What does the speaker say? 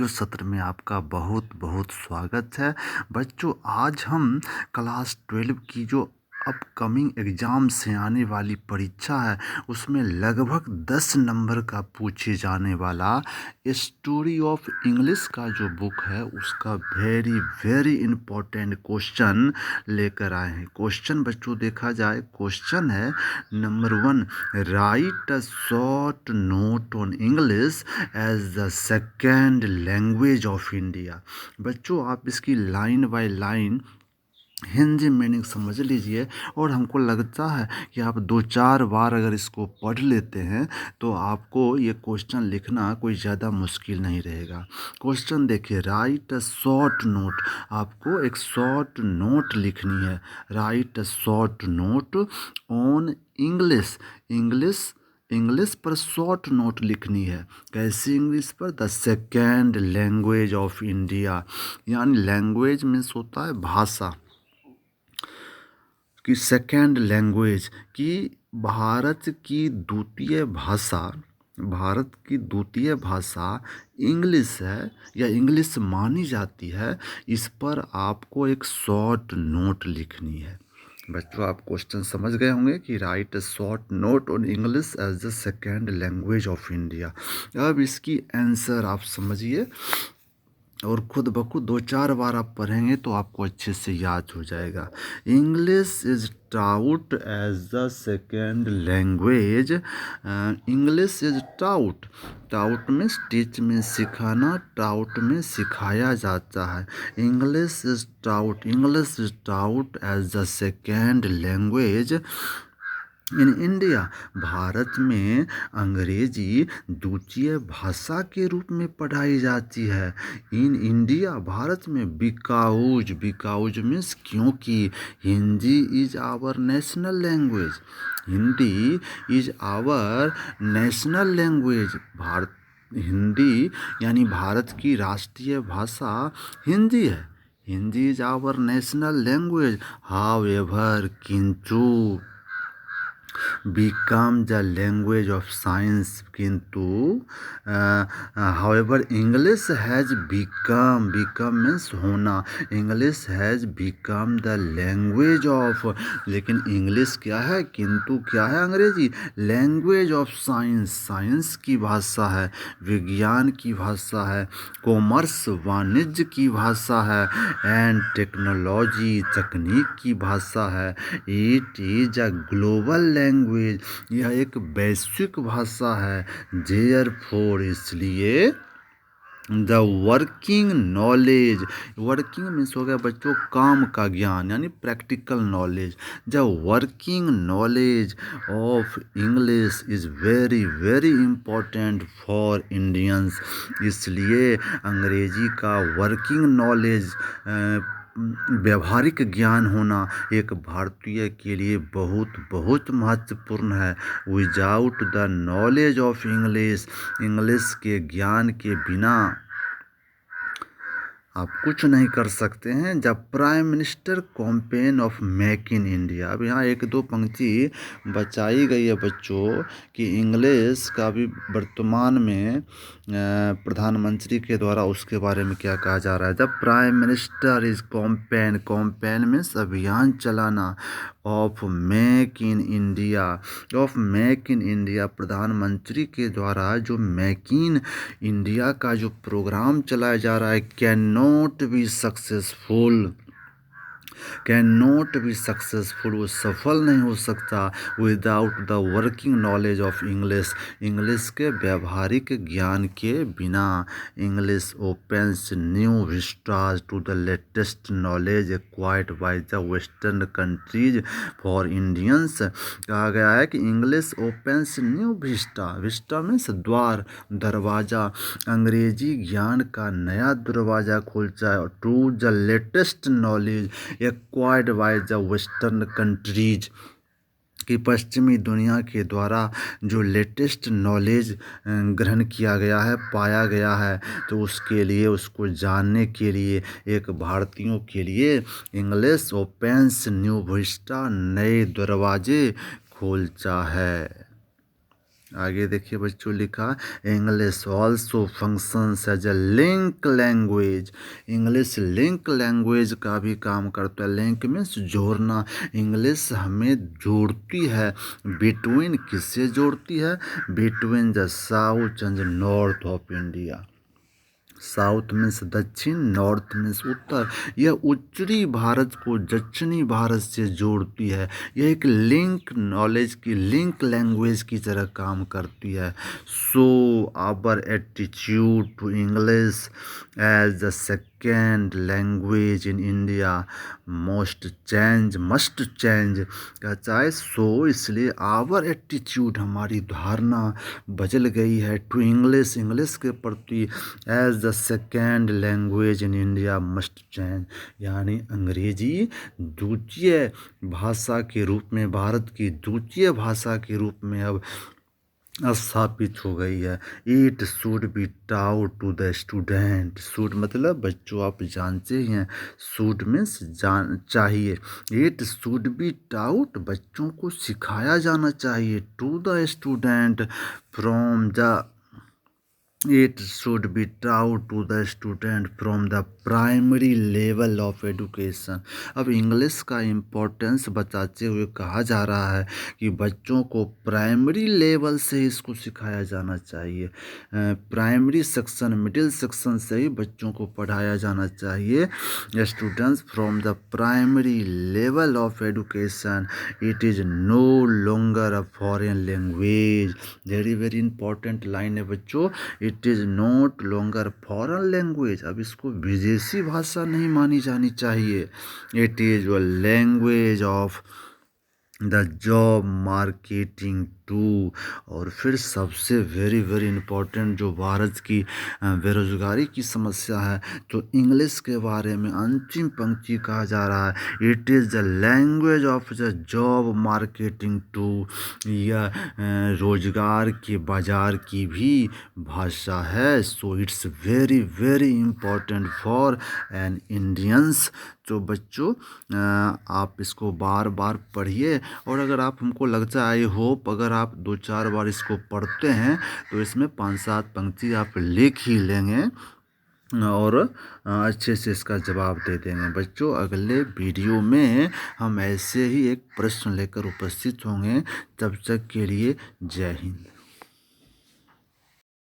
जो सत्र में आपका बहुत बहुत स्वागत है। बच्चों, आज हम क्लास 12 की जो अपकमिंग एग्ज़ाम से आने वाली परीक्षा है उसमें लगभग 10 नंबर का पूछे जाने वाला स्टोरी ऑफ इंग्लिश का जो बुक है उसका वेरी वेरी इम्पोर्टेंट क्वेश्चन लेकर आए हैं। क्वेश्चन बच्चों देखा जाए, क्वेश्चन है number 1, write a short note on English as the second language of India. बच्चों, आप इसकी line by line Hindi meaning समझ लीजिए और हमको लगता है कि आप 2-4 बार अगर इसको पढ़ लेते हैं तो आपको ये क्वेश्चन लिखना कोई ज़्यादा मुश्किल नहीं रहेगा। क्वेश्चन देखिए, राइट अ शॉर्ट नोट, आपको एक शॉर्ट नोट लिखनी है। Right a short note on English, English पर शॉर्ट नोट लिखनी है। कैसी इंग्लिश पर? The second language of India, यानी लैंग्वेज मीन्स होता है भाषा की, सेकेंड लैंग्वेज की भारत की द्वितीय भाषा इंग्लिश है या इंग्लिश मानी जाती है। इस पर आपको एक शॉर्ट नोट लिखनी है। बच्चों, आप क्वेश्चन समझ गए होंगे कि write a short note on English as the second language of India. अब इसकी आंसर आप समझिए और खुद ब खुद 2-4 बार आप पढ़ेंगे तो आपको अच्छे से याद हो जाएगा। English is taught as the second language. English is taught, taught में टीच में सिखाना, टाउट में सिखाया जाता है। English is taught as the second language in India. भारत में अंग्रेजी द्वितीय भाषा के रूप में पढ़ाई जाती है। इन इंडिया, भारत में। बिकाउज मीन्स क्योंकि Hindi is our national language, Hindi is our national language. Hindi यानी भारत की राष्ट्रीय भाषा हिंदी है। Hindi is our national language. However, किंतु, become the language of science, किंतु however English has become means होना, English has become the language of, लेकिन इंग्लिश क्या है? किंतु क्या है? अंग्रेजी। लैंग्वेज ऑफ साइंस, साइंस की भाषा है, विज्ञान की भाषा है, कॉमर्स वाणिज्य की भाषा है, एंड टेक्नोलॉजी तकनीक की भाषा है। It is a global language, यह एक वैश्विक भाषा है। देयरफॉर, इसलिए the working knowledge, working means हो गया बच्चों काम का ज्ञान यानी practical knowledge. The working knowledge of English is very very important for Indians, इसलिए अंग्रेजी का वर्किंग नॉलेज व्यवहारिक ज्ञान होना एक भारतीय के लिए बहुत बहुत महत्वपूर्ण है। Without the knowledge of English, English के ज्ञान के बिना आप कुछ नहीं कर सकते हैं। जब prime minister campaign of make in India, अब यहाँ 1-2 पंक्ति बचाई गई है बच्चों कि इंग्लिश का भी वर्तमान में प्रधानमंत्री के द्वारा उसके बारे में क्या कहा जा रहा है। जब prime minister is campaign means अभियान चलाना, ऑफ मेक इन इंडिया, प्रधानमंत्री के द्वारा जो मेक इन इंडिया का जो प्रोग्राम चलाया जा रहा है, कैन नॉट बी सक्सेसफुल, वो सफल नहीं हो सकता without the working knowledge of English, English के व्यवहारिक ज्ञान के बिना। English opens new vistas to the latest knowledge acquired by the western countries for Indians. कहा गया है कि English opens new vista means द्वार, दरवाज़ा, अंग्रेजी ज्ञान का नया दरवाज़ा खोलता है to the latest knowledge acquired by the western countries, कि पश्चिमी दुनिया के द्वारा जो लेटेस्ट नॉलेज ग्रहण किया गया है, पाया गया है, तो उसके लिए, उसको जानने के लिए एक भारतीयों के लिए इंग्लिश ओपन्स न्यू विस्टा, नए दरवाजे खोलता है। आगे देखिए बच्चों लिखा, English also functions as a link language. English link language का भी काम करता है। लिंक मीन्स जोड़ना। इंग्लिश हमें जोड़ती है। बिटवीन किससे जोड़ती है? Between the south and north of India. South means दक्षिण, नॉर्थ मीन्स उत्तर। यह उत्तरी भारत को दक्षिणी भारत से जोड़ती है। यह एक लिंक नॉलेज की, लिंक लैंग्वेज की तरह काम करती है। So our attitude to English as the second language in India must change क्या चाहे सो, इसलिए आवर एटीट्यूड, हमारी धारणा बदल गई है टू इंग्लिश, इंग्लिश के प्रति, as the second language in India must change, यानी अंग्रेजी द्वितीय भाषा के रूप में, भारत की द्वितीय भाषा के रूप में अब स्थापित हो गई है। It should be taught to the student. Should मतलब बच्चों आप जानते ही हैं, शुड मीन्स चाहिए। इट शुड बी टाउट, बच्चों को सिखाया जाना चाहिए, to the student from the, it should be taught to the student from the primary level of education। अब इंग्लिश का इम्पोर्टेंस बताते हुए कहा जा रहा है कि बच्चों को प्राइमरी लेवल से इसको सिखाया जाना चाहिए। प्राइमरी सेक्शन, मिडिल सेक्शन से ही बच्चों को पढ़ाया जाना चाहिए। Students from the primary level of education, it is no longer a foreign language. Very very important line है बच्चों। It is not longer foreign language, अब इसको विदेशी भाषा नहीं मानी जानी चाहिए। It is a language of the job marketing too. और फिर सबसे वेरी वेरी इंपॉर्टेंट जो भारत की बेरोजगारी की समस्या है, तो इंग्लिश के बारे में अंतिम पंक्ति कहा जा रहा है, it is the language of the job marketing too. यह रोजगार के बाजार की भी भाषा है। So it's very very important for an Indians. तो बच्चों आप इसको बार बार पढ़िए, और अगर आप, हमको लगता है, आई होप अगर आप 2-4 बार इसको पढ़ते हैं तो इसमें 5-7 पंक्ति आप लिख ही लेंगे और अच्छे से इसका जवाब दे देंगे। बच्चों अगले वीडियो में हम ऐसे ही एक प्रश्न लेकर उपस्थित होंगे। तब तक के लिए जय हिंद।